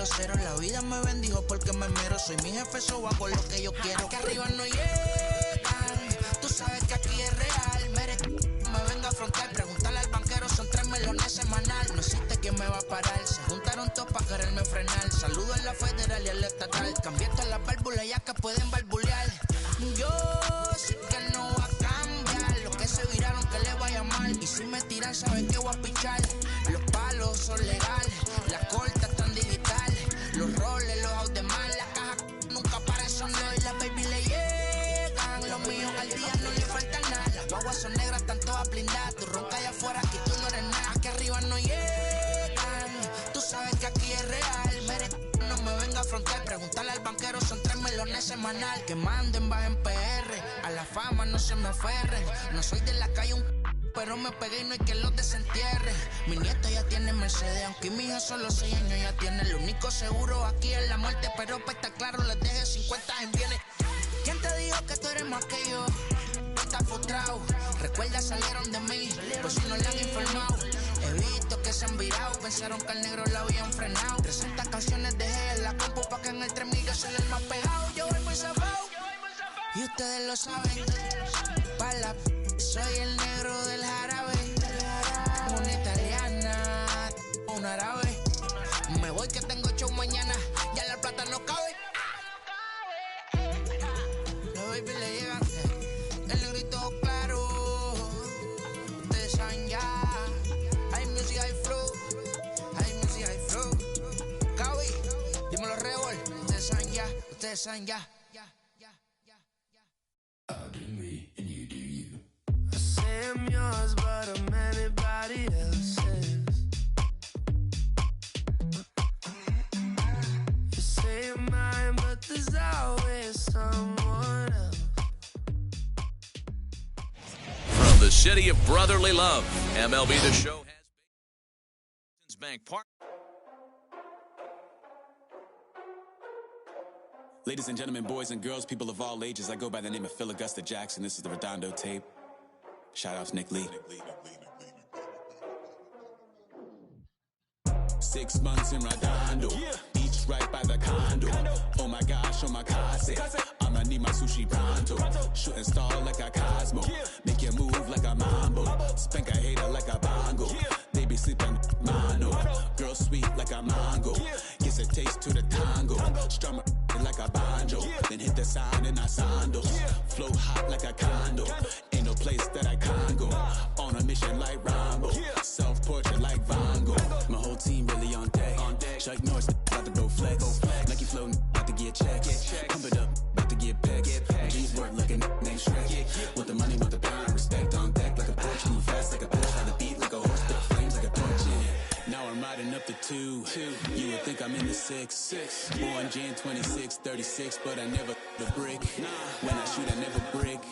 los ceros. La vida me bendijo porque me mero. Soy mi jefe, so hago lo que yo quiero. Aquí arriba no llegan. Tú sabes que aquí es real. Me vengo a afrontar. Preguntarle al banquero, son 3 melones semanal. No existe quien me va a parar. Se juntaron todos para quererme frenar. Saludo en la federal y en la estatal. Cambié todas las válvulas ya que pueden barbulear. Yo sé que no va a cambiar. Los que se viraron que le vaya mal. Y si me tiran saben que voy a pichar. Los palos son legales. Las cortas están digitales. Los roles, los out de mal. La caja nunca para sonar. Y las baby le llegan. Los míos al día no le falta nada. Las guaguas son negras, están todas blindadas. Tú roncas allá afuera, aquí tú no eres nada. Aquí arriba no llegan. Tú sabes que aquí es real. No me venga a afrontar. Preguntarle al banquero, son 3 melones semanal. Que manden, bajen PR. A la fama no se me aferren. No soy de la calle pero me pegué y no hay que los desentierre. Mi nieto ya tiene Mercedes, aunque mi hija solo 6 años ya tiene. Lo único seguro aquí es la muerte, pero para estar claro les deje 50 en bienes. ¿Quién te dijo que tú eres más que yo? Estás frustrado, recuerda salieron de mí, pues si no le han informado. He visto que se han virado, pensaron que al negro la habían frenado. 300 canciones dejé en la compu pa' que en el 3000 yo soy el más pegado. Yo voy muy zafado, y ustedes lo saben. Pa' la soy el negro del jarabe. Una italiana, un árabe. Me voy que tengo show mañana. Ya la plata no cabe. Los baby le llegan. El negrito claro. Ustedes saben ya. Hay music, hay flow. Hay music, hay flow. Cabi, dímelo Rebol. Ustedes saben ya. Ustedes saben ya. I'm yours, but I'm anybody else's. You say you're mine, but there's always someone else. From the city of brotherly love, MLB The Show has Bank Park. Ladies and gentlemen, boys and girls, people of all ages, I go by the name of Phil Augusta Jackson. This is the Redondo tape. Shout out to Nick Lee. 6 months in Redondo, beach right by the condo. Oh my gosh, oh my casa. I'ma need my sushi pronto. Shooting star like a Cosmo. Make you move like a mambo. Spank a hater like a bongo. They be sleeping mono. Girl sweet like a mango. Gives a taste to the tango. Strum like a banjo. Then hit the sound in our sandals. Flow hot like a condo. Ain't no place that I can't go. On a mission like Rambo. Self-portrait like Van Gogh. My whole team really on deck. Chuck Norris about to go flex. Nike flow about to get checks. Pump it up, about to get pegs. Jeans work looking name Shrek. Want the money, want the power, respect on deck like a Porsche. Move fast like a Porsche. Have the beat like a horse. The flames like a torch. Now I'm riding up the 2. You would think I'm in the 6. Born Jan 26, 36, but I never the brick. When I shoot, I never brick.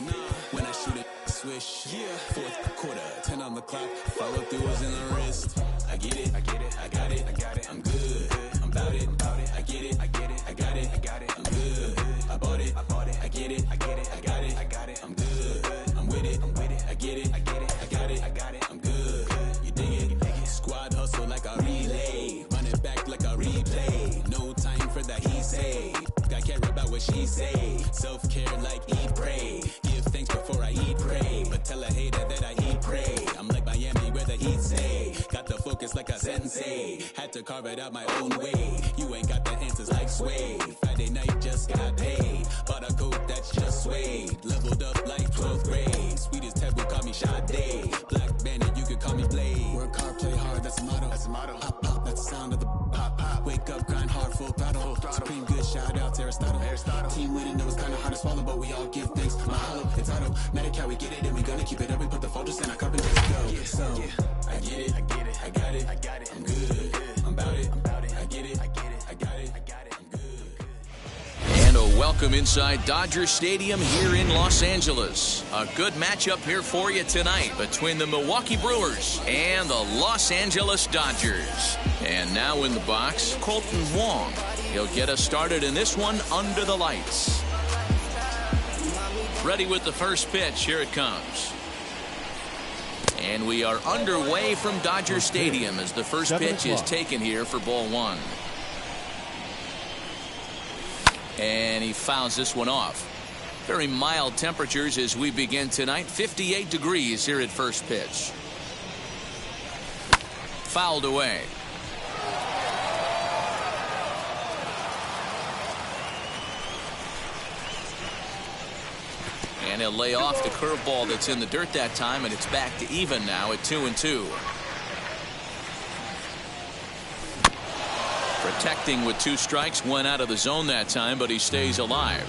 When I shoot it, swish. 4th quarter, 10 on the clock. Follow through is in the wrist. I get it, I get it, I got it, I got it. I'm good, I'm about it, I get it, I get it, I got it, I got it. I'm good, I bought it, I get it, I get it, I got it, I got it. I'm good, I'm with it, I get it, I get it, I got it, I got it. I'm good, you dig it, Squad hustle like a relay, run it back like a replay. No time for that he say. I care about what she say. Self-care like eat, pray. Give thanks before I eat, pray. But tell a hater that I eat, pray. I'm like Miami where the heat say. Got the focus like a sensei. Had to carve it out my own way. You ain't got the answers like Sway. Friday night just got paid. Bought a coat that's just suede. Leveled up like 12th grade. Sweetest taboo, call me Sade. Black Bandit, you could call me Blade. Work hard, play hard, that's the motto. That's the motto. Pop, pop, that's the sound of the pop, pop. Wake up, grind hard, full throttle. Supreme good, shout out to Aristotle. Team winning, know it's kinda hard to swallow, but we all give thanks. Mahalo, it's auto. Medical, we get it, and we gonna keep it up. We put the focus in our cup and just go. So, I get it, I get it, I got it, I got it. I'm good, I'm about it, I get it, I get it, I got it, I got it. I'm good. And a welcome inside Dodger Stadium here in Los Angeles. A good matchup here for you tonight between the Milwaukee Brewers and the Los Angeles Dodgers. And now in the box, Colton Wong. He'll get us started in this one under the lights. Ready with the first pitch. Here it comes. And we are underway from Dodger Stadium as the first pitch is taken here for ball 1. And he fouls this one off. Very mild temperatures as we begin tonight. 58 degrees here at first pitch. Fouled away. And he'll lay off the curveball that's in the dirt that time, and it's back to even now at 2-2. Protecting with 2 strikes, went out of the zone that time, but he stays alive.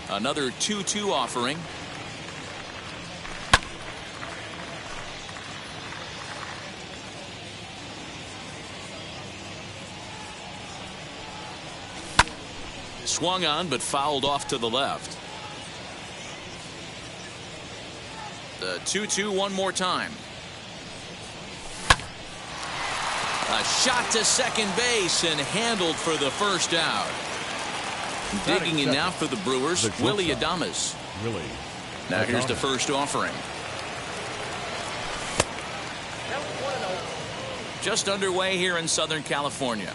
Another 2-2 offering. Swung on, but fouled off to the left. The 2-2 one more time. A shot to second base and handled for the first out. Digging in now for the Brewers, Willie Adames. Now here's the first offering. Just underway here in Southern California.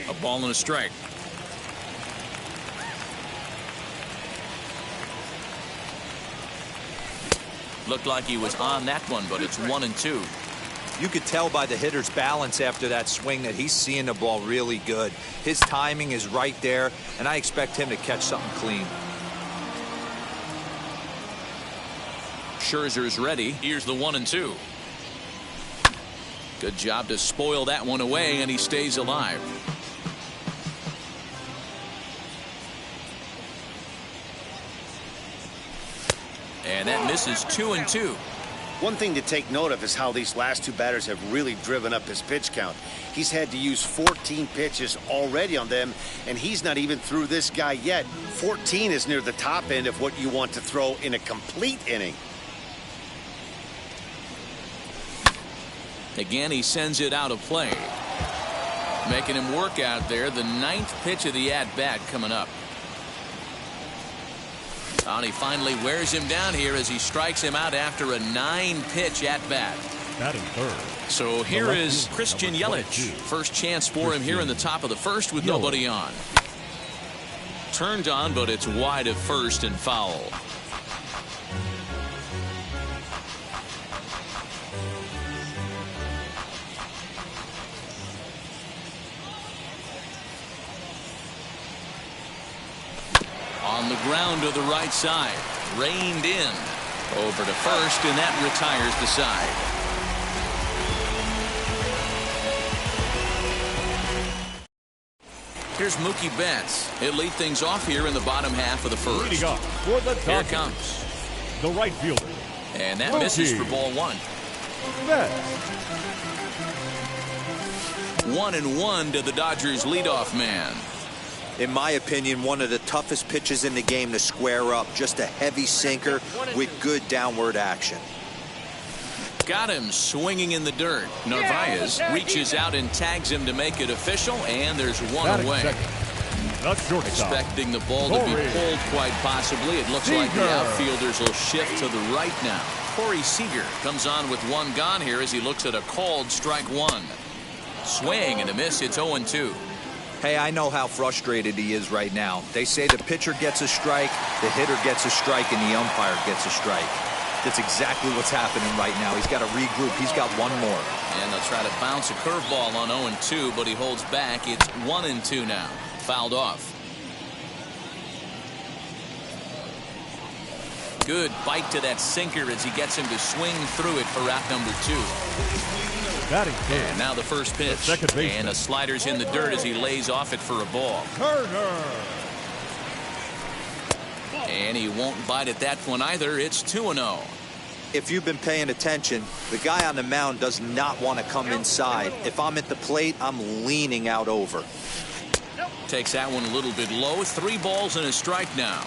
A ball and a strike. Looked like he was on that one, but it's 1-2. You could tell by the hitter's balance after that swing that he's seeing the ball really good. His timing is right there, and I expect him to catch something clean. Scherzer's ready. Here's the 1-2. Good job to spoil that one away, and he stays alive. And that misses 2-2. One thing to take note of is how these last 2 batters have really driven up his pitch count. He's had to use 14 pitches already on them, and he's not even through this guy yet. 14 is near the top end of what you want to throw in a complete inning. Again, he sends it out of play. Making him work out there. The 9th pitch of the at-bat coming up. And he finally wears him down here as he strikes him out after a 9-pitch at-bat. Batting third. So here is Christian Yelich. First chance for him here in the top of the first with nobody on. Turned on, but it's wide of first and foul. On the ground to the right side. Reined in. Over to first, and that retires the side. Here's Mookie Betts. He'll lead things off here in the bottom half of the first. Leading off for the Dodgers, here it comes. the right fielder. And that misses for ball 1. Betts. 1-1 to the Dodgers leadoff man. In my opinion, one of the toughest pitches in the game to square up. Just a heavy sinker with good downward action. Got him swinging in the dirt. Narvaez reaches out and tags him to make it official, and there's one away. Expecting the ball to be pulled quite possibly. It looks like the outfielders will shift to the right now. Corey Seager comes on with 1 gone here as he looks at a called strike 1. Swing and a miss. It's 0-2. Hey, I know how frustrated he is right now. They say the pitcher gets a strike, the hitter gets a strike, and the umpire gets a strike. That's exactly what's happening right now. He's got to regroup. He's got 1 more. And they'll try to bounce a curveball on 0-2, but he holds back. It's 1-2 now. Fouled off. Good bite to that sinker as he gets him to swing through it for out number 2. And now the first pitch. And a slider's in the dirt as he lays off it for a ball. And he won't bite at that one either. It's 2-0. If you've been paying attention, the guy on the mound does not want to come inside. If I'm at the plate, I'm leaning out over. Takes that one a little bit low. 3 balls and a strike now.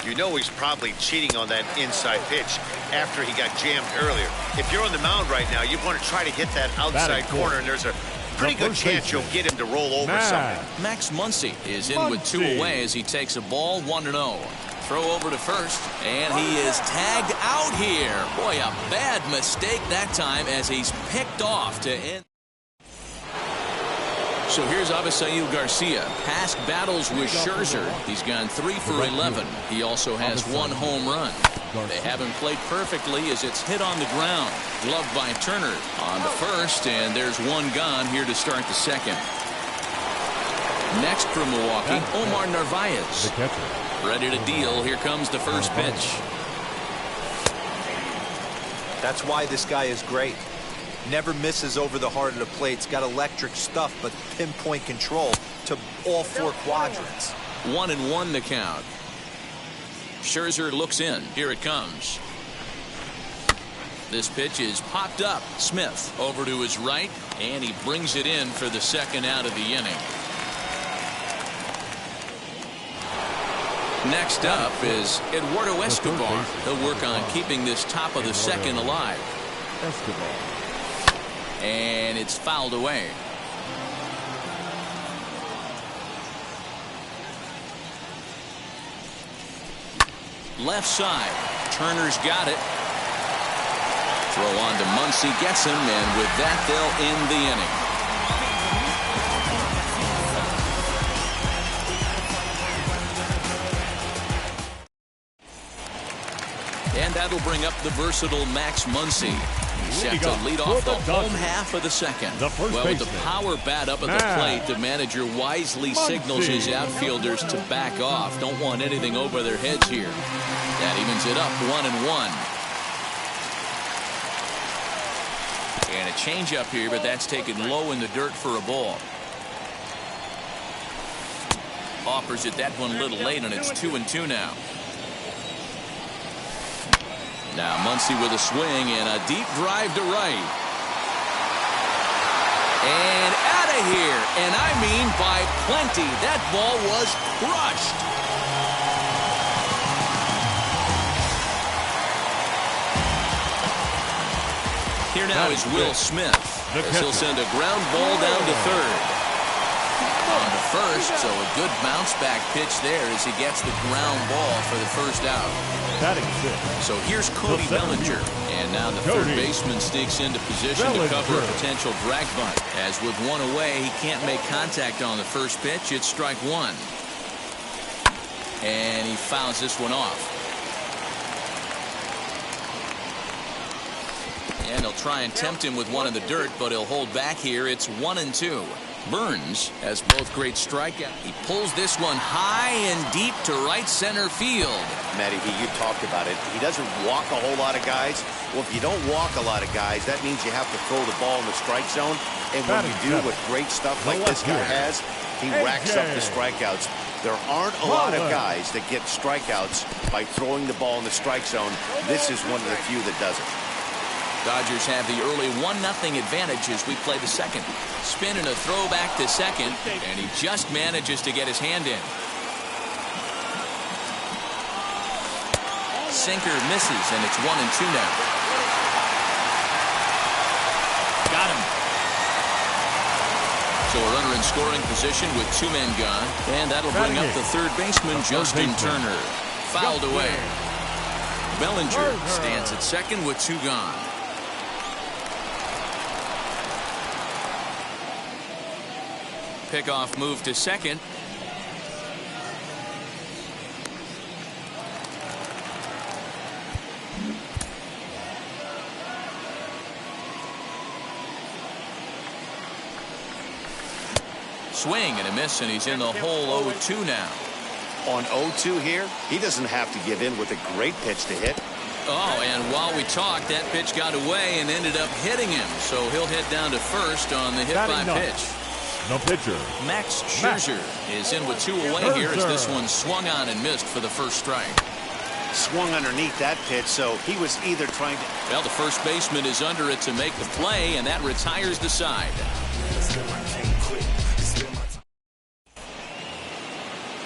You know he's probably cheating on that inside pitch after he got jammed earlier. If you're on the mound right now, you want to try to hit that outside corner, and there's a pretty good chance you'll get him to roll over something. Max Muncy is in with 2 away as he takes a ball 1-0. Throw over to first, and he is tagged out here. Boy, a bad mistake that time as he's picked off to end. So here's Avisail Garcia. Past battles with Scherzer. He's gone 3 for 11. He also has 1 home run. They haven't played perfectly as it's hit on the ground. Gloved by Turner on the first, and there's 1 gone here to start the second. Next from Milwaukee, Omar Narvaez. Ready to deal. Here comes the first pitch. That's why this guy is great. Never misses over the heart of the plate. He's got electric stuff, but pinpoint control to all 4 quadrants. 1-1 the count. Scherzer looks in. Here it comes. This pitch is popped up. Smith over to his right, and he brings it in for the second out of the inning. Next up is Eduardo Escobar. He'll work on keeping this top of the second alive. And it's fouled away. Left side. Turner's got it. Throw on to Muncy, gets him, and with that they'll end the inning. And that'll bring up the versatile Max Muncy. He's set to lead off the home half of the second. Well, with the power bat up at the plate, the manager wisely signals his outfielders to back off. Don't want anything over their heads here. That evens it up 1-1. And a changeup here, but that's taken low in the dirt for a ball. Offers it that one a little late, and it's 2-2 now. Now Muncy with a swing and a deep drive to right. And out of here. And I mean by plenty. That ball was crushed. Here now is Will Smith as he'll send a ground ball down to third. On to first, so a good bounce back pitch there as he gets the ground ball for the first out. So here's Cody Bellinger, and now the third baseman sneaks into position to cover a potential drag bunt. As with 1 away, he can't make contact on the first pitch. It's strike 1. And he fouls this one off. And he'll try and tempt him with one in the dirt, but he'll hold back here. It's 1-2. Burns has both great strikeouts. He pulls this one high and deep to right center field. Matty, you talked about it. He doesn't walk a whole lot of guys. Well, if you don't walk a lot of guys, that means you have to throw the ball in the strike zone. And when you do with great stuff like this guy has, he racks up the strikeouts. There aren't a lot of guys that get strikeouts by throwing the ball in the strike zone. This is one of the few that does it. Dodgers have the early 1-0 advantage as we play the second. Spin and a throw back to second, and he just manages to get his hand in. Sinker misses, and it's 1-2 now. Got him. So a runner in scoring position with 2 men gone, and that'll bring up the third baseman, Justin Turner. Fouled away. Bellinger stands at second with 2 gone. Pickoff move to second. Swing and a miss, and he's in the hole 0-2 now. On 0-2 here, he doesn't have to give in with a great pitch to hit. Oh, and while we talked, that pitch got away and ended up hitting him. So he'll head down to first on the hit by pitch. The pitcher, Max Scherzer is in with 2 away here as this one swung on and missed for the first strike. Swung underneath that pitch, so he was either trying to... Well, the first baseman is under it to make the play, and that retires the side.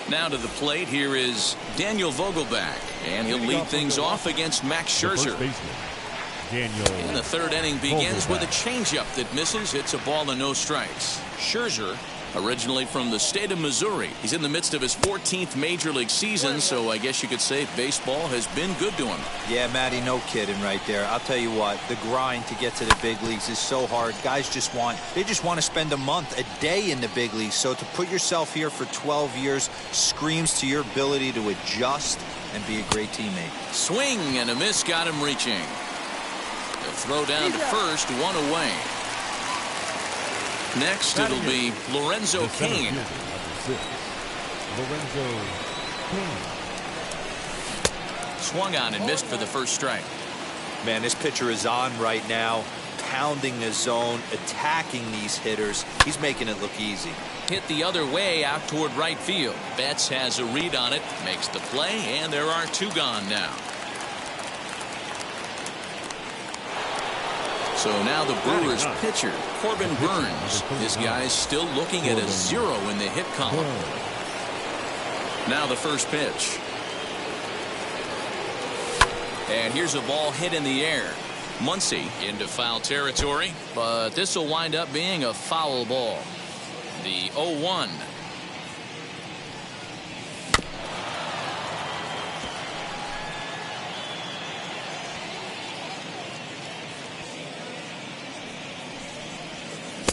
Now to the plate, here is Daniel Vogelbach, and he'll lead things off against Max Scherzer. And the third inning begins with a changeup that misses. It's a ball and no strikes. Scherzer Originally from the state of Missouri, he's in the midst of his 14th major league season, so I guess you could say baseball has been good to him. Yeah, Matty, no kidding right there. I'll tell you what, the grind to get to the big leagues is so hard. Guys just want to spend a month, a day in the big leagues. So to put yourself here for 12 years screams to your ability to adjust and be a great teammate. Swing and a miss got him reaching. The throw down to first, one away. Next, it'll be Lorenzo Cain. Lorenzo Cain. Swung on and missed for the first strike. Man, this pitcher is on right now, pounding the zone, attacking these hitters. He's making it look easy. Hit the other way out toward right field. Betts has a read on it, makes the play, and there are two gone now. So now the Brewers pitcher, Corbin Burns. This guy's still looking at a 0 in the hit column. Now the first pitch. And here's a ball hit in the air. Muncy into foul territory, but this will wind up being a foul ball. The 0-1.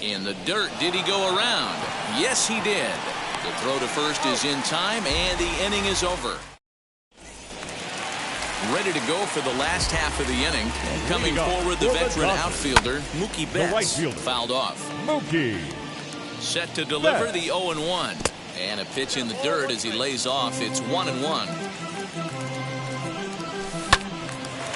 In the dirt, did he go around? Yes, he did. The throw to first is in time, and the inning is over. Ready to go for the last half of the inning. And coming forward, the veteran outfielder, Mookie Betts, fouled off. Mookie. Set to deliver the 0-1. And a pitch in the dirt as he lays off. It's 1-1.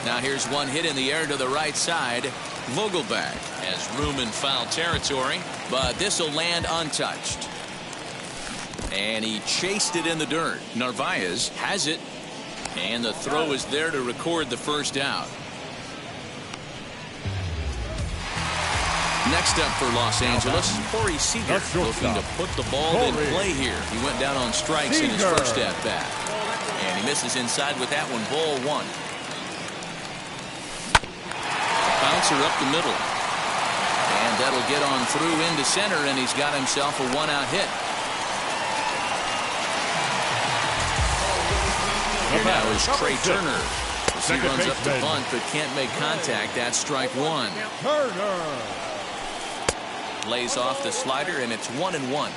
Now here's one hit in the air to the right side. Vogelback has room in foul territory, but this will land untouched. And he chased it in the dirt. Narvaez has it, and the throw is there to record the first out. Next up for Los Angeles, Corey Seager, looking to put the ball in play here. He went down on strikes in his first at-bat. And he misses inside with that one, ball one. Bouncer up the middle. And that'll get on through into center, and he's got himself a one-out hit. Here now is Trey Turner. He runs up the bunt but can't make contact. That's strike one. Turner. Lays off the slider, and it's 1-1.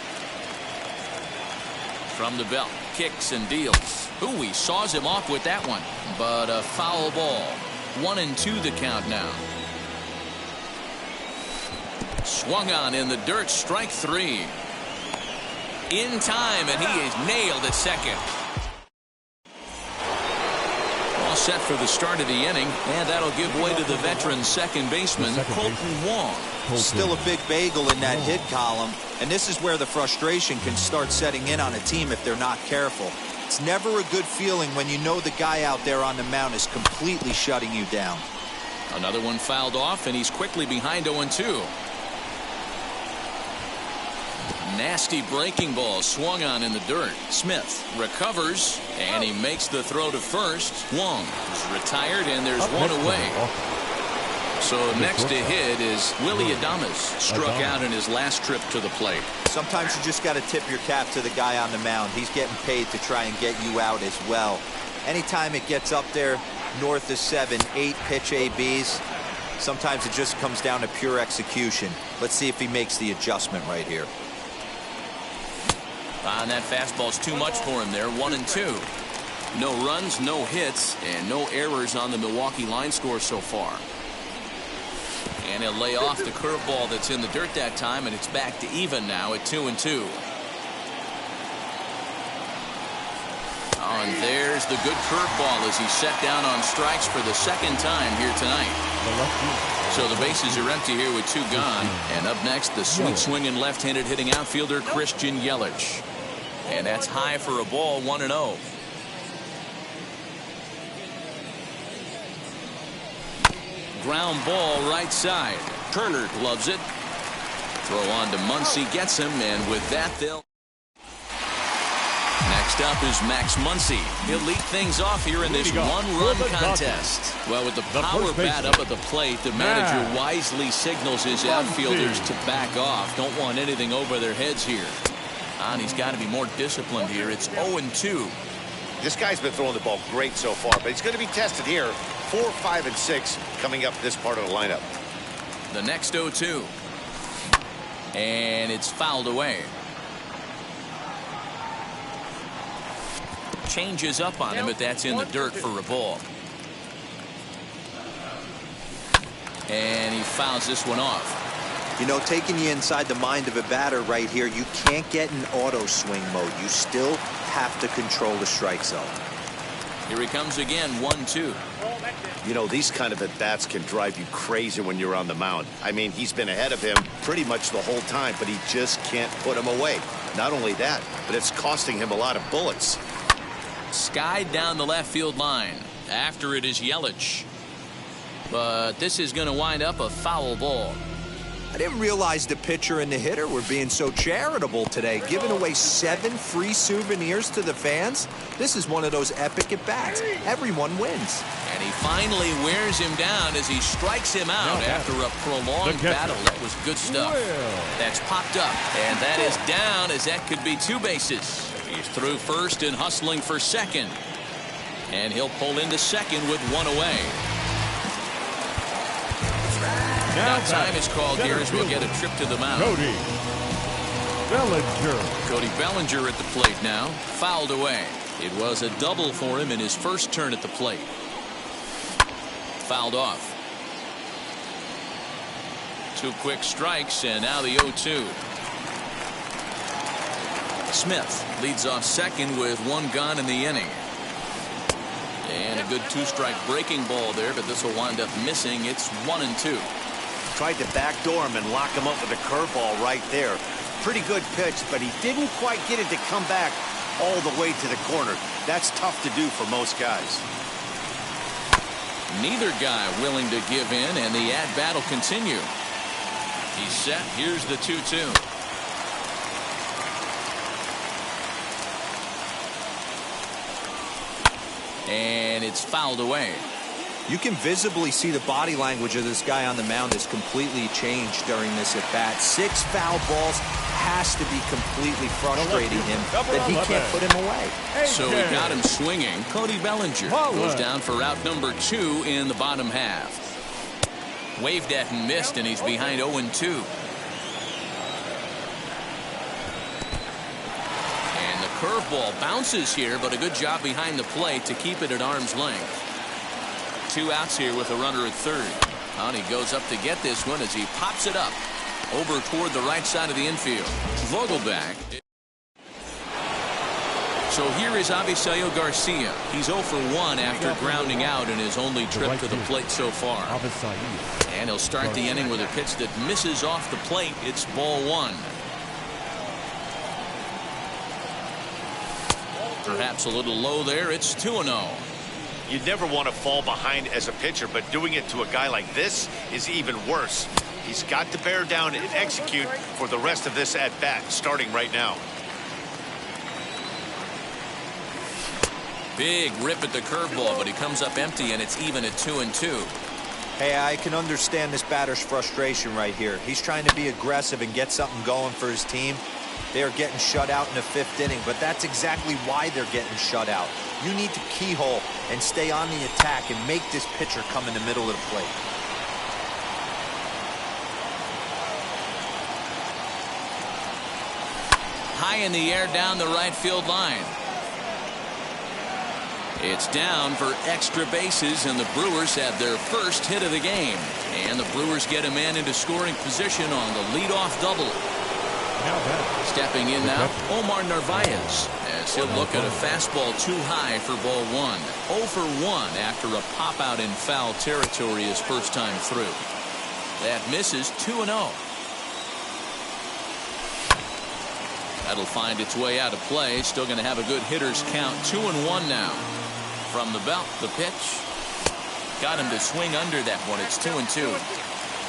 From the belt, kicks and deals. Ooh, he saws him off with that one, but a foul ball. 1-2 the count now. Swung on in the dirt, strike three. In time, and he is nailed at second. All set for the start of the inning, and that'll give way to the veteran second baseman, Colton Wong. Still a big bagel in that hit column, and this is where the frustration can start setting in on a team if they're not careful. It's never a good feeling when you know the guy out there on the mound is completely shutting you down. Another one fouled off, and he's quickly behind 0-2. Nasty breaking ball swung on in the dirt. Smith recovers, and he makes the throw to first. Wong is retired, and there's one away. So next to hit is Willie Adames, struck out in his last trip to the plate. Sometimes you just got to tip your cap to the guy on the mound. He's getting paid to try and get you out as well. Anytime it gets up there north of 7, 8 pitch ABs, sometimes it just comes down to pure execution. Let's see if he makes the adjustment right here. And that fastball's too much for him there. 1-2. No runs, no hits, and no errors on the Milwaukee line score so far. And he'll lay off the curveball that's in the dirt that time, and it's back to even now at 2-2. Oh, and there's the good curveball as he's set down on strikes for the second time here tonight. So the bases are empty here with two gone. And up next, the sweet swinging left-handed hitting outfielder Christian Yelich. And that's high for a ball, 1-0. Ground ball right side. Turner gloves it. Throw on to Muncy, gets him, and with that they'll. Next up is Max Muncy. He'll lead things off here in this one-run contest. Well, with the power bat up at the plate, the manager wisely signals his outfielders to back off. Don't want anything over their heads here. And he's got to be more disciplined here. It's 0-2. This guy's been throwing the ball great so far, but he's going to be tested here. 4, 5, and 6 coming up this part of the lineup. The next 0-2. And it's fouled away. Changes up on him, but that's in the dirt for a ball. And he fouls this one off. You know, taking you inside the mind of a batter right here, you can't get in auto swing mode. You still have to control the strike zone. Here he comes again, 1-2. You know, these kind of at-bats can drive you crazy when you're on the mound. I mean, he's been ahead of him pretty much the whole time, but he just can't put him away. Not only that, but it's costing him a lot of bullets. Skied down the left field line. After it is Yelich. But this is going to wind up a foul ball. I didn't realize the pitcher and the hitter were being so charitable today, giving away 7 free souvenirs to the fans. This is one of those epic at-bats. Everyone wins. And he finally wears him down as he strikes him out after a prolonged battle. That was good stuff. That's popped up. And that is down, as that could be 2 bases. He's through first and hustling for second. And he'll pull into second with 1 away. Now time is called here as we'll get a trip to the mound. Cody Bellinger at the plate now. Fouled away. It was a double for him in his first turn at the plate. Fouled off. 2 quick strikes, and now the 0-2. Smith leads off second with 1 gone in the inning. And a good 2-strike breaking ball there, but this will wind up missing. It's 1-2. Tried to backdoor him and lock him up with a curveball right there. Pretty good pitch, but he didn't quite get it to come back all the way to the corner. That's tough to do for most guys. Neither guy willing to give in, and the at-bat will continue. He's set. Here's the 2-2. And it's fouled away. You can visibly see the body language of this guy on the mound has completely changed during this at-bat. 6 foul balls has to be completely frustrating him that he can't put him away. So he got him swinging. Cody Bellinger goes down for out number 2 in the bottom half. Waved at and missed, and he's behind 0-2. And the curveball bounces here, but a good job behind the plate to keep it at arm's length. 2 outs here with a runner at third. And he goes up to get this one as he pops it up over toward the right side of the infield. Vogelback. So here is Avisaíl Garcia. He's 0 for 1 after grounding out in his only trip to the plate so far. And he'll start the inning with a pitch that misses off the plate. It's ball 1. Perhaps a little low there. It's 2-0. You never want to fall behind as a pitcher, but doing it to a guy like this is even worse. He's got to bear down and execute for the rest of this at-bat, starting right now. Big rip at the curveball, but he comes up empty, and it's even at 2-2. Hey, I can understand this batter's frustration right here. He's trying to be aggressive and get something going for his team. They are getting shut out in the 5th inning, but that's exactly why they're getting shut out. You need to keyhole and stay on the attack and make this pitcher come in the middle of the plate. High in the air down the right field line. It's down for extra bases, and the Brewers have their first hit of the game. And the Brewers get a man into scoring position on the leadoff double. Stepping in now, Omar Narvaez, as he'll look at a fastball too high for ball 1. 0 for 1 after a pop out in foul territory his first time through. That misses. 2-0. That'll find its way out of play. Still going to have a good hitter's count. 2-1 now. From the belt, the pitch. Got him to swing under that one. It's 2-2.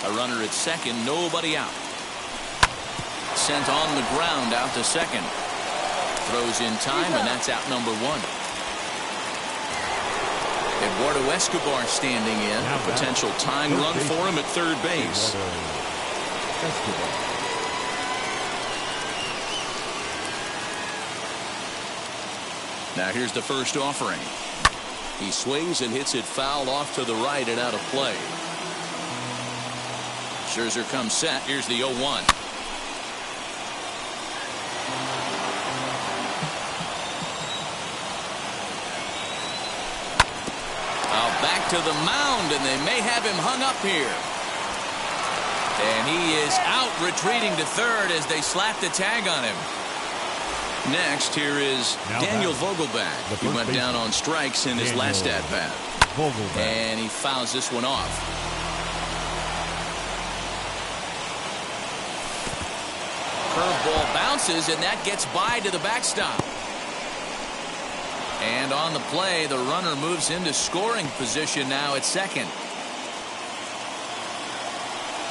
A runner at second, nobody out. Sent on the ground out to second. Throws in time, and that's out number 1. Eduardo Escobar standing in. A potential tying run for him at third base. Now here's the first offering. He swings and hits it foul off to the right and out of play. Scherzer comes set. Here's the 0-1. Back to the mound, and they may have him hung up here. And he is out, retreating to third as they slap the tag on him. Next, here is Daniel Vogelbach. He went down on strikes in his last at-bat. And he fouls this one off. Curveball bounces, and that gets by to the backstop. And on the play, the runner moves into scoring position now at second.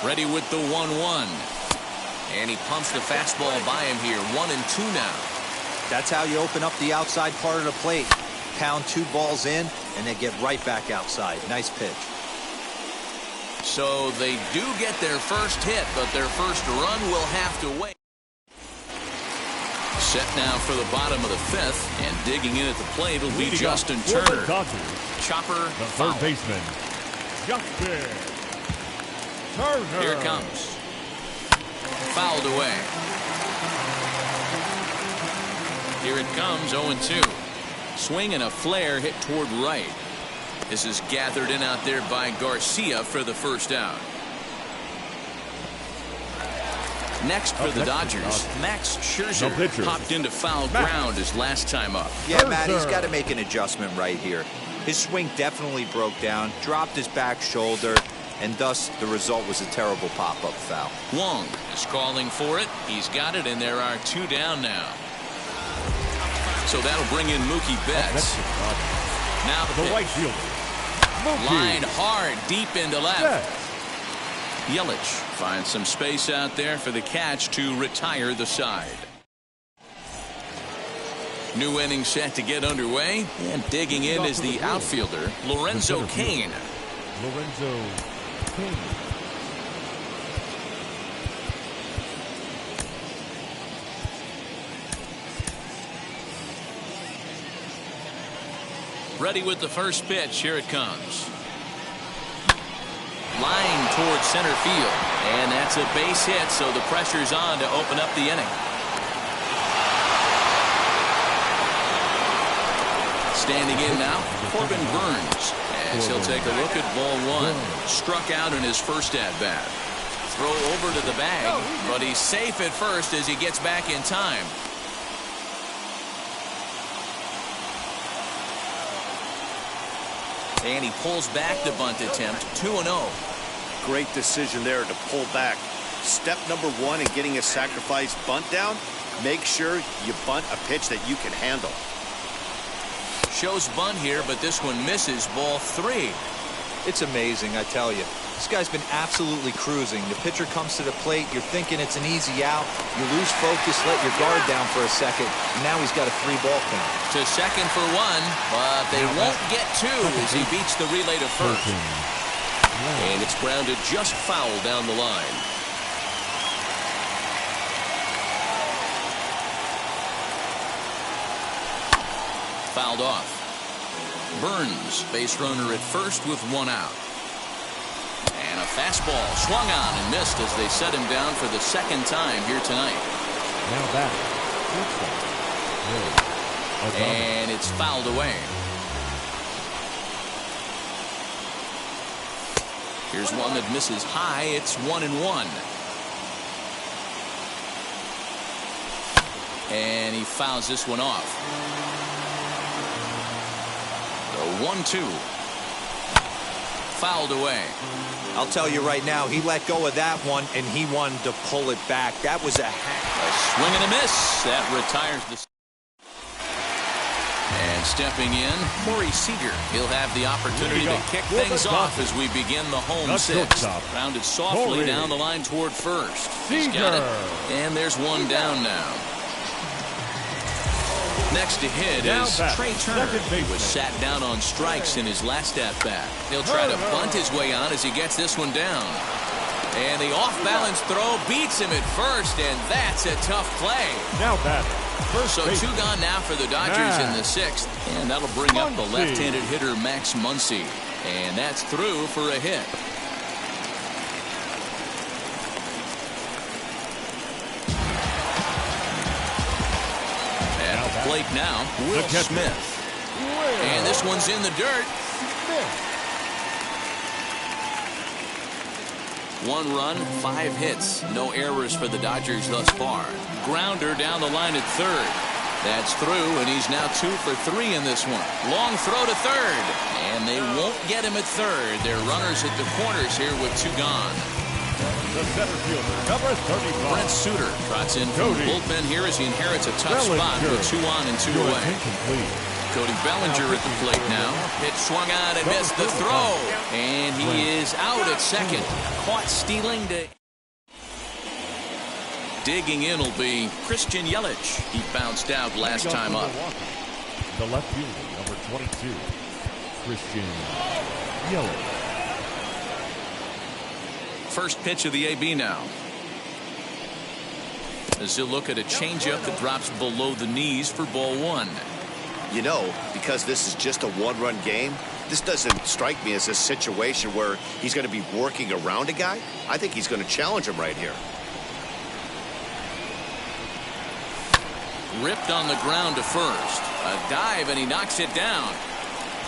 Ready with the 1-1. And he pumps the fastball by him here. 1-2 now. That's how you open up the outside part of the plate. Pound 2 balls in, and they get right back outside. Nice pitch. So they do get their first hit, but their first run will have to wait. Set now for the bottom of the 5th, and digging in at the plate will be Justin Turner. Chopper, the third baseman, Justin Turner. Here it comes. Fouled away. Here it comes, 0-2. Swing and a flare hit toward right. This is gathered in out there by Garcia for the first out. Next for the Dodgers, Max Scherzer popped into foul ground his last time up. Yeah, Matt, he's got to make an adjustment right here. His swing definitely broke down, dropped his back shoulder, and thus the result was a terrible pop-up foul. Wong is calling for it. He's got it, and there are 2 down now. So that'll bring in Mookie Betts. Now the right fielder. Line hard, deep into left. Yelich finds some space out there for the catch to retire the side. New inning set to get underway, and digging in is the outfielder, Lorenzo Cain. Ready with the first pitch. Here it comes. Line towards center field, and that's a base hit, so the pressure's on to open up the inning. Standing in now, Corbin Burns, as he'll take a look at ball 1. Struck out in his first at-bat. Throw over to the bag, but he's safe at first as he gets back in time. And he pulls back the bunt attempt, 2-0. Great decision there to pull back. Step number 1 in getting a sacrifice bunt down, make sure you bunt a pitch that you can handle. Shows bunt here, but this one misses, ball 3. It's amazing, I tell you. This guy's been absolutely cruising. The pitcher comes to the plate, you're thinking it's an easy out. You lose focus, let your guard down for a second, and now he's got a 3-ball count. To second for 1, but they won't get 2 as he beats the relay to first. And it's grounded just foul down the line. Fouled off. Burns, base runner at first with 1 out. And a fastball swung on and missed as they set him down for the second time here tonight. Now back. And it's fouled away. Here's one that misses high. It's 1-1. And he fouls this one off. The 1-2. Fouled away. I'll tell you right now, he let go of that one, and he wanted to pull it back. That was a swing and a miss. That retires the... And stepping in, Corey Seager. He'll have the opportunity to kick things off as we begin the home 6th. Rounded softly down the line toward first. He's got it. And there's 1 down now. Next to hit is Trey Turner. He was sat down on strikes in his last at-bat. He'll try to bunt his way on as he gets this one down. And the off-balance throw beats him at first, and that's a tough play. Now batting. So 2 gone now for the Dodgers in the 6th. And that'll bring up the left-handed hitter Max Muncy. And that's through for a hit. At the plate now, Will Smith. And this one's in the dirt. 1 run, 5 hits. No errors for the Dodgers thus far. Grounder down the line at third. That's through, and he's now 2 for 3 in this one. Long throw to third. And they won't get him at third. They're runners at the corners here with 2 gone. The center fielder, number 35. Brent Suter trots in from the bullpen here as he inherits a tough spot with 2 on and 2 away. Cody Bellinger at the plate now. Pitch swung on and missed the throw. And he is out at second. Caught stealing to... Digging in will be Christian Yelich. He bounced out last time up. The left fielder, number 22, Christian Yelich. First pitch of the AB now. As he'll look at a changeup that drops below the knees for ball 1. You know, because this is just a 1-run game, this doesn't strike me as a situation where he's going to be working around a guy. I think he's going to challenge him right here. Ripped on the ground to first. A dive, and he knocks it down.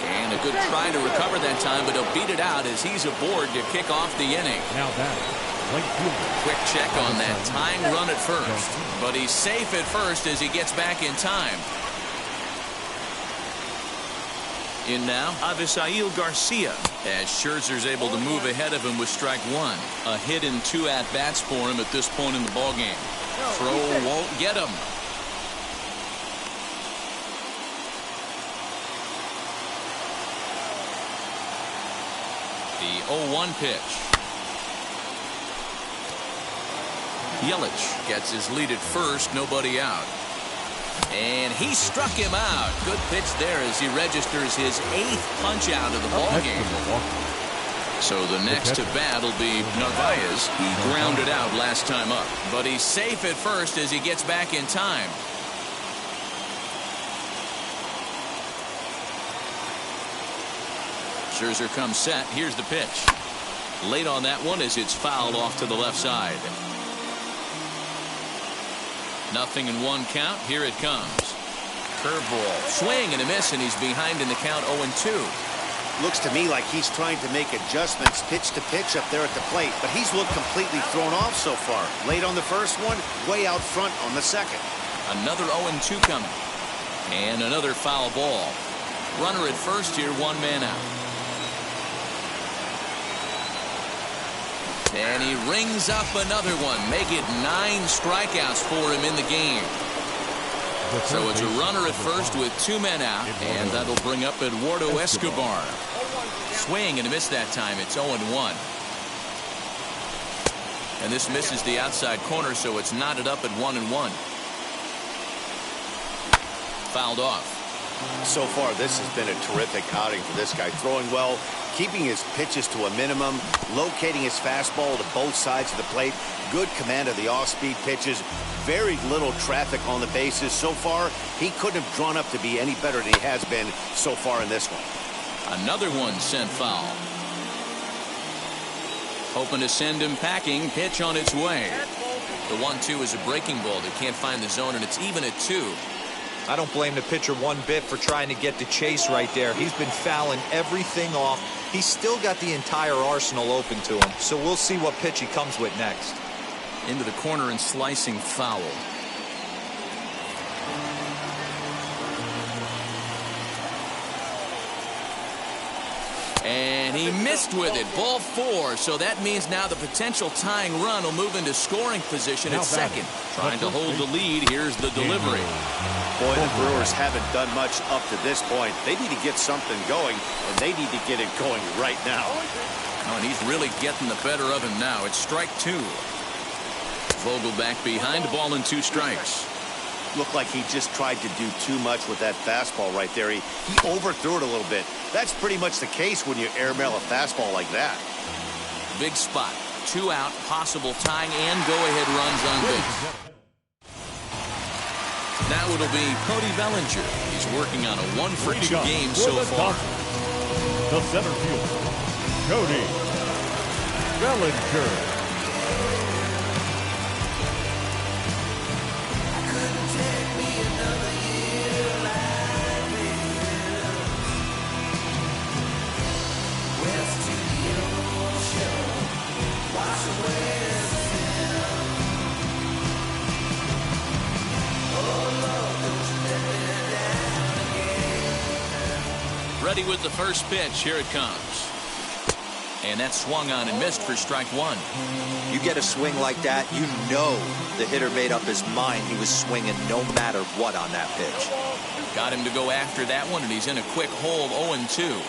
And a good try to recover that time, but he'll beat it out as he's aboard to kick off the inning. Now batting, right fielder. Quick check on that tying run at first. But he's safe at first as he gets back in time. In now, Avisail Garcia, as Scherzer's able to move ahead of him with strike 1. A hit in 2 at-bats for him at this point in the ballgame. Throw won't get him. The 0-1 pitch. Yelich gets his lead at first, nobody out. And he struck him out. Good pitch there as he registers his 8th punch out of the ballgame. So the next to bat will be Narvaez. He grounded out last time up. But he's safe at first as he gets back in time. Scherzer comes set. Here's the pitch. Late on that one as it's fouled off to the left side. 0-1 count. Here it comes. Curveball. Swing and a miss, and he's behind in the count 0-2. Looks to me like he's trying to make adjustments pitch to pitch up there at the plate, but he's looked completely thrown off so far. Late on the first one, way out front on the second. Another 0-2 coming. And another foul ball. Runner at first here, 1 man out. And he rings up another one. Make it 9 strikeouts for him in the game. So it's a runner at first with 2 men out. And that'll bring up Eduardo Escobar. Swing and a miss that time. It's 0-1. And this misses the outside corner, so it's knotted up at 1-1. Fouled off. So far, this has been a terrific outing for this guy. Throwing well, keeping his pitches to a minimum, locating his fastball to both sides of the plate, good command of the off-speed pitches, very little traffic on the bases. So far, he couldn't have drawn up to be any better than he has been so far in this one. Another one sent foul. Hoping to send him packing. Pitch on its way. The 1-2 is a breaking ball. They can't find the zone, and it's even at 2. I don't blame the pitcher one bit for trying to get the chase right there. He's been fouling everything off. He's still got the entire arsenal open to him. So we'll see what pitch he comes with next. Into the corner and slicing foul. And he missed with it. Ball 4. So that means now the potential tying run will move into scoring position at second. Trying to hold the lead. Here's the delivery. Boy, the Brewers haven't done much up to this point. They need to get something going, and they need to get it going right now. Oh, and he's really getting the better of him now. It's strike 2. Vogel back behind, ball and 2 strikes. Looked like he just tried to do too much with that fastball right there. He overthrew it a little bit. That's pretty much the case when you airmail a fastball like that. Big spot. 2 out, possible tying and go-ahead runs on base. Now it'll be Cody Bellinger. He's working on a 1-for-2 game so far. The center fielder, Cody Bellinger. Ready with the first pitch. Here it comes. And that's swung on and missed for strike 1. You get a swing like that, you know the hitter made up his mind he was swinging no matter what on that pitch. Got him to go after that one, and he's in a quick hold, 0-2.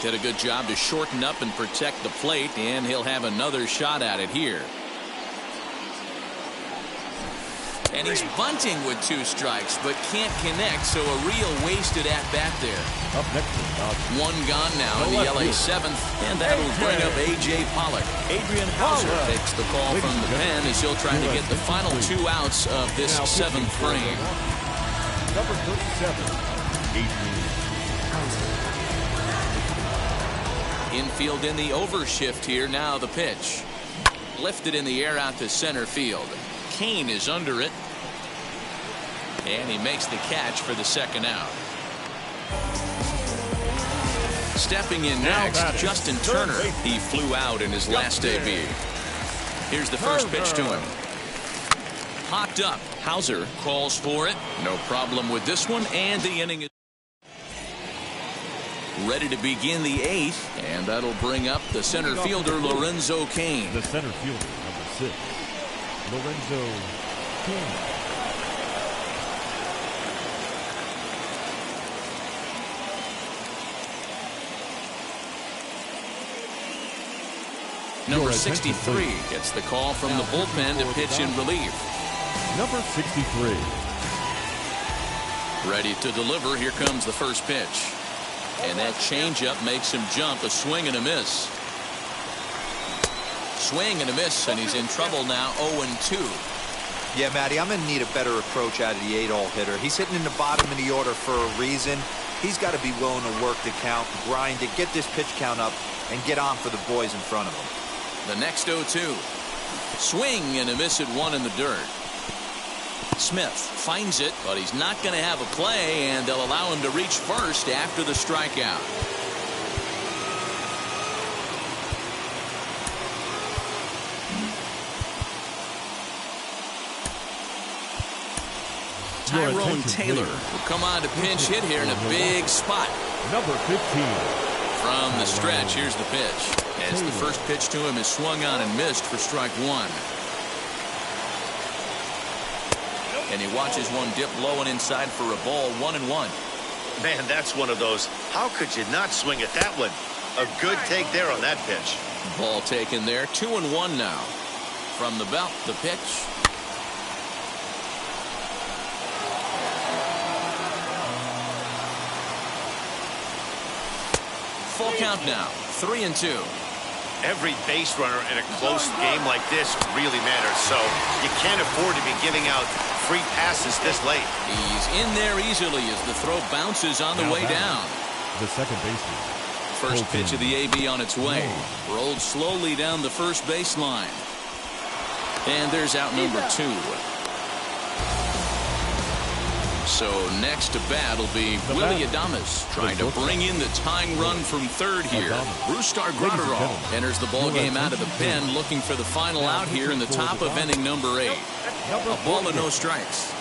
Did a good job to shorten up and protect the plate, and he'll have another shot at it here. And he's bunting with 2 strikes, but can't connect, so a real wasted at-bat there. Up next, 1 gone now in the LA 7th, and that'll bring up A.J. Pollock. Adrian Hauser takes the call from the pen as he'll try to get the final 2 outs of this 7th frame. Number 37, Adrian Hauser. Infield in the overshift here. Now the pitch. Lifted in the air out to center field. Kane is under it. And he makes the catch for the 2nd out. Stepping in next, Justin Turner. He flew out in his last debut. Here's the first pitch to him. Popped up. Hauser calls for it. No problem with this one, and the inning is ready to begin the 8th, and that'll bring up the center fielder, Lorenzo Cain. The center fielder, number 6, Lorenzo Cain. Number 63 gets the call from the bullpen to pitch in relief. Number 63. Ready to deliver. Here comes the first pitch. And that changeup makes him jump. A swing and a miss. Swing and a miss, and he's in trouble now, 0-2. Yeah, Matty, I'm going to need a better approach out of the 8-hole hitter. He's hitting in the bottom of the order for a reason. He's got to be willing to work the count, grind it, get this pitch count up, and get on for the boys in front of him. The next 0-2. Swing and a miss at 1 in the dirt. Smith finds it, but he's not going to have a play, and they'll allow him to reach first after the strikeout. Tyrone Taylor will come on to pinch hit here in a big spot. Number 15. From the stretch, here's the pitch. As the first pitch to him is swung on and missed for strike 1. And he watches one dip low and inside for a ball, 1-1. Man, that's one of those. How could you not swing at that one? A good take there on that pitch. Ball taken there, 2-1 now. From the belt, the pitch. Full count now, 3-2. Every base runner in a close game like this really matters, so you can't afford to be giving out free passes this late. He's in there easily as the throw bounces on the way down. The second baseman. First pitch of the AB on its way. Rolled slowly down the first baseline. And there's out number 2. So next to bat will be Willie Adames trying to bring in the tying run from third here. Brustar Graterol enters the ball game out of the pen, looking for the final out here in the top of inning number 8. A ball and no strikes.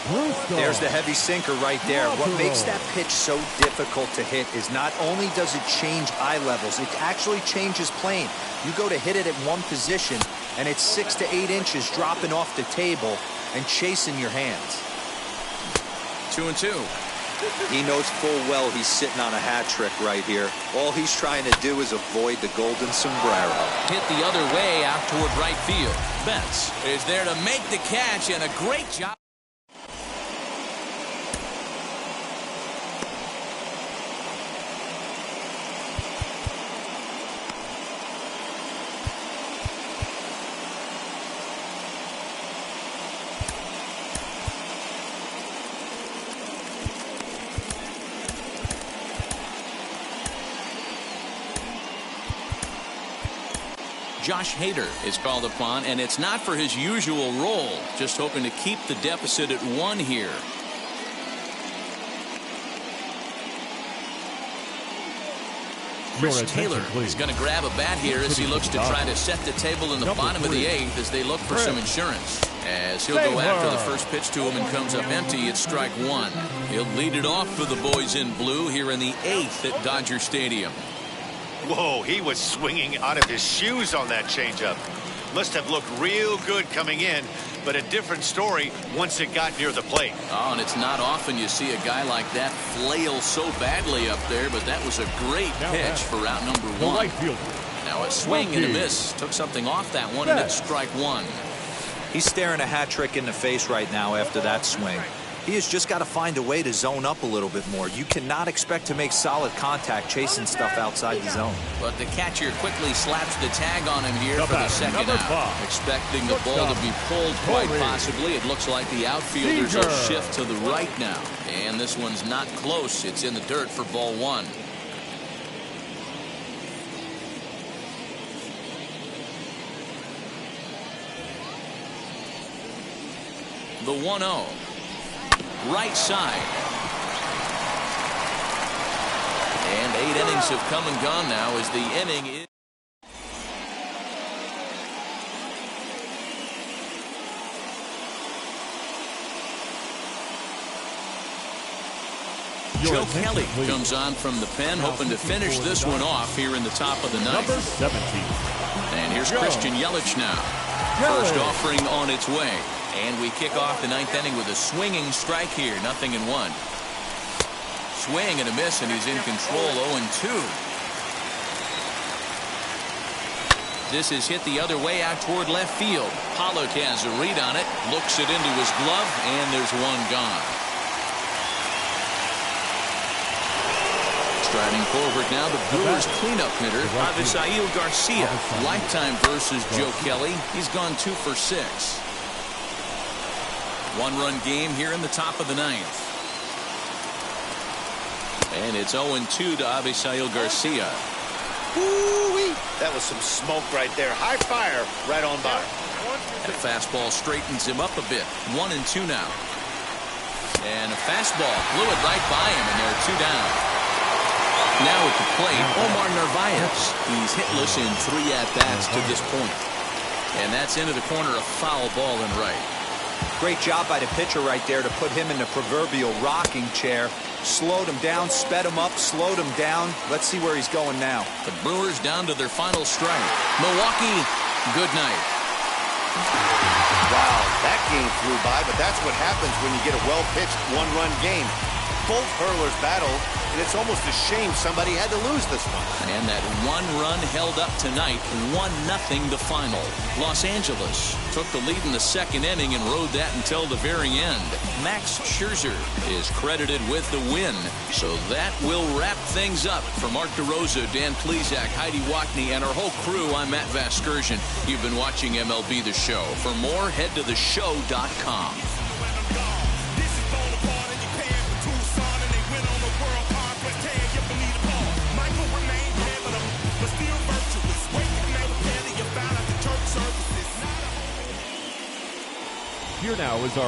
There's the heavy sinker right there. What makes that pitch so difficult to hit is not only does it change eye levels, it actually changes plane. You go to hit it at one position, and it's 6 to 8 inches dropping off the table and chasing your hands. 2-2. He knows full well he's sitting on a hat trick right here. All he's trying to do is avoid the golden sombrero. Hit the other way out toward right field. Betts is there to make the catch, and a great job. Josh Hader is called upon, and it's not for his usual role, just hoping to keep the deficit at 1 here. Chris Taylor is going to grab a bat here as he looks to try to set the table in the bottom of the 8th as they look for some insurance. As he'll go after the first pitch to him and comes up empty, it's strike 1. He'll lead it off for the boys in blue here in the 8th at Dodger Stadium. Whoa, he was swinging out of his shoes on that changeup. Must have looked real good coming in, but a different story once it got near the plate. Oh, and it's not often you see a guy like that flail so badly up there, but that was a great pitch for route number 1. Now a swing and a miss. Took something off that one, and it's strike 1. He's staring a hat trick in the face right now after that swing. He has just got to find a way to zone up a little bit more. You cannot expect to make solid contact chasing stuff outside the zone. But the catcher quickly slaps the tag on him here for the second out. Expecting the ball to be pulled quite possibly. It looks like the outfielders will shift to the right now. And this one's not close. It's in the dirt for ball 1. The 1-0. Right side. And 8 innings have come and gone now as the inning is. Joe Kelly comes on from the pen, hoping to finish this one off here in the top of the 9th. Number 17. And here's Christian Yelich now. First offering on its way. And we kick off the 9th inning with a swinging strike here. 0-1. Swing and a miss, and he's in control. 0-2. This is hit the other way out toward left field. Pollock has a read on it. Looks it into his glove, and there's one gone. Striding forward now, the Brewers cleanup hitter, Avisail Garcia. Lifetime versus Joe Kelly. He's gone 2 for 6. 1-run game here in the top of the 9th. And it's 0-2 to Avisail Garcia. Woo-wee. That was some smoke right there. High fire right on by. That fastball straightens him up a bit. 1-2 now. And a fastball blew it right by him, and there are 2 down. Now at the plate, Omar Narvaez. He's hitless in 3 at-bats to this point. And that's into the corner, a foul ball and right. Great job by the pitcher right there to put him in the proverbial rocking chair. Slowed him down, sped him up, slowed him down. Let's see where he's going now. The Brewers down to their final strike. Milwaukee, good night. Wow, that game flew by, but that's what happens when you get a well-pitched 1-run game. Both hurlers battled, and it's almost a shame somebody had to lose this one. And that 1 run held up tonight, 1-0 the final. Los Angeles took the lead in the 2nd inning and rode that until the very end. Max Scherzer is credited with the win. So that will wrap things up. For Mark DeRosa, Dan Plesac, Heidi Wackney, and our whole crew, I'm Matt Vasgersian. You've been watching MLB The Show. For more, head to theshow.com. Here now is our